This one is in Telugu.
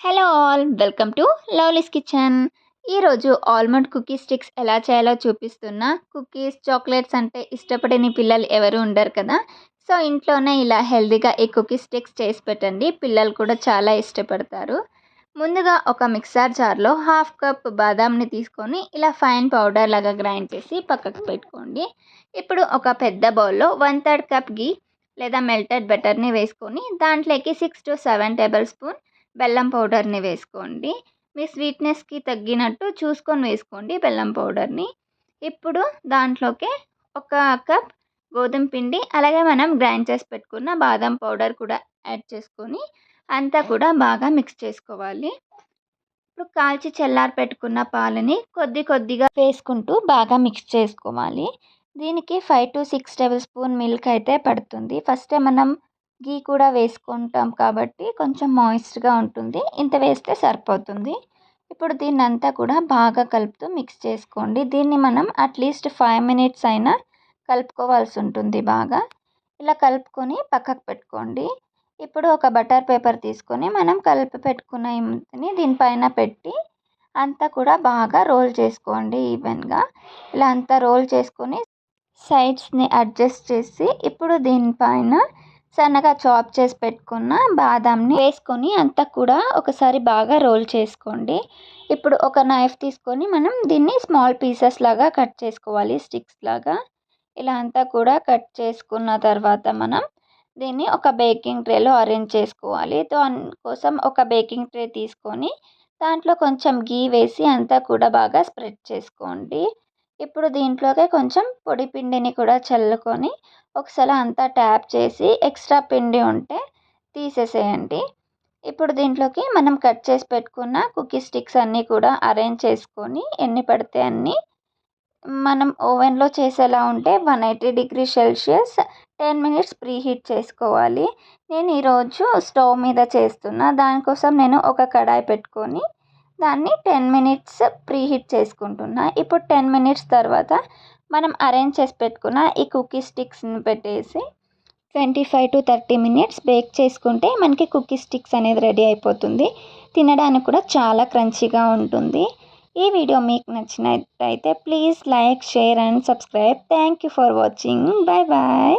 Hello all welcome to lovelies kitchen. ఈరోజు ఆల్మండ్ కుకీ స్టిక్స్ ఎలా చేయాలో చూపిస్తున్నా. కుకీస్ చాక్లెట్స్ అంటే ఇష్టపడని పిల్లలు ఎవరు ఉండరు కదా. సో ఇంట్లోనే ఇలా హెల్తీగా ఈ కుకీ స్టిక్స్ చేసి పెట్టండి, పిల్లలు కూడా చాలా ఇష్టపడతారు. ముందుగా ఒక మిక్సర్ జార్లో హాఫ్ కప్ బాదాంని తీసుకొని ఇలా ఫైన్ పౌడర్ లాగా గ్రైండ్ చేసి పక్కకు పెట్టుకోండి. ఇప్పుడు ఒక పెద్ద బౌల్లో 1/3 కప్ గీ లేదా మెల్టెడ్ బటర్ని వేసుకొని దాంట్లోకి 6 to 7 టేబుల్ స్పూన్ బెల్లం పౌడర్ని వేసుకోండి. మీ స్వీట్నెస్కి తగ్గినట్టు చూసుకొని వేసుకోండి బెల్లం పౌడర్ని. ఇప్పుడు దాంట్లోకి ఒక కప్ గోధుమ పిండి, అలాగే మనం గ్రైండ్ చేసి పెట్టుకున్న బాదం పౌడర్ కూడా యాడ్ చేసుకొని అంతా కూడా బాగా మిక్స్ చేసుకోవాలి. ఇప్పుడు కాల్చి చల్లారి పెట్టుకున్న పాలని కొద్ది కొద్దిగా వేసుకుంటూ బాగా మిక్స్ చేసుకోవాలి. దీనికి 5 to 6 టేబుల్ స్పూన్ మిల్క్ అయితే పడుతుంది. ఫస్టే మనం గీ కూడా వేసుకుంటాం కాబట్టి కొంచెం మాయిస్ట్గా ఉంటుంది, ఇంత వేస్తే సరిపోతుంది. ఇప్పుడు దీన్ని అంతా కూడా బాగా కలుపుతూ మిక్స్ చేసుకోండి. దీన్ని మనం అట్లీస్ట్ 5 minutes అయినా కలుపుకోవాల్సి ఉంటుంది. బాగా ఇలా కలుపుకొని పక్కకు పెట్టుకోండి. ఇప్పుడు ఒక బటర్ పేపర్ తీసుకొని మనం కలిపి పెట్టుకున్న ఇంటిని దీనిపైన పెట్టి అంతా కూడా బాగా రోల్ చేసుకోండి ఈవెన్గా. ఇలా అంతా రోల్ చేసుకొని సైడ్స్ని అడ్జస్ట్ చేసి ఇప్పుడు దీనిపైన సన్నగా చాప్ చేసి పెట్టుకున్న బాదాంని వేసుకొని అంతా కూడా ఒకసారి బాగా రోల్ చేసుకోండి. ఇప్పుడు ఒక నైఫ్ తీసుకొని మనం దీన్ని స్మాల్ పీసెస్ లాగా కట్ చేసుకోవాలి, స్టిక్స్ లాగా. ఇలా అంతా కూడా కట్ చేసుకున్న తర్వాత మనం దీన్ని ఒక బేకింగ్ ట్రేలో అరేంజ్ చేసుకోవాలి. దానికోసం ఒక బేకింగ్ ట్రే తీసుకొని దాంట్లో కొంచెం గీ వేసి అంతా కూడా బాగా స్ప్రెడ్ చేసుకోండి. ఇప్పుడు దీంట్లోకి కొంచెం పొడి పిండిని కూడా చల్లుకొని ఒకసారి అంతా ట్యాప్ చేసి ఎక్స్ట్రా పిండి ఉంటే తీసేసేయండి. ఇప్పుడు దీంట్లోకి మనం కట్ చేసి పెట్టుకున్న కుకీ స్టిక్స్ అన్నీ కూడా అరేంజ్ చేసుకొని ఎన్ని పడితే అన్నీ మనం ఓవెన్లో చేసేలా ఉంటే 180°C 10 minutes ప్రీ హీట్ చేసుకోవాలి. నేను ఈరోజు స్టవ్ మీద చేస్తున్నా, దానికోసం నేను ఒక కడాయి పెట్టుకొని దాన్ని 10 minutes ప్రీ హీట్ చేసుకుంటున్నా. ఇప్పుడు 10 minutes తర్వాత మనం అరేంజ్ చేసి పెట్టుకున్న ఈ కుకీ స్టిక్స్ని పెట్టేసి 25 to 30 minutes బేక్ చేసుకుంటే మనకి కుకీ స్టిక్స్ అనేది రెడీ అయిపోతుంది. తినడానికి కూడా చాలా క్రంచీగా ఉంటుంది. ఈ వీడియో మీకు నచ్చినట్లయితే please like, share and subscribe. Thank you for watching. Bye bye.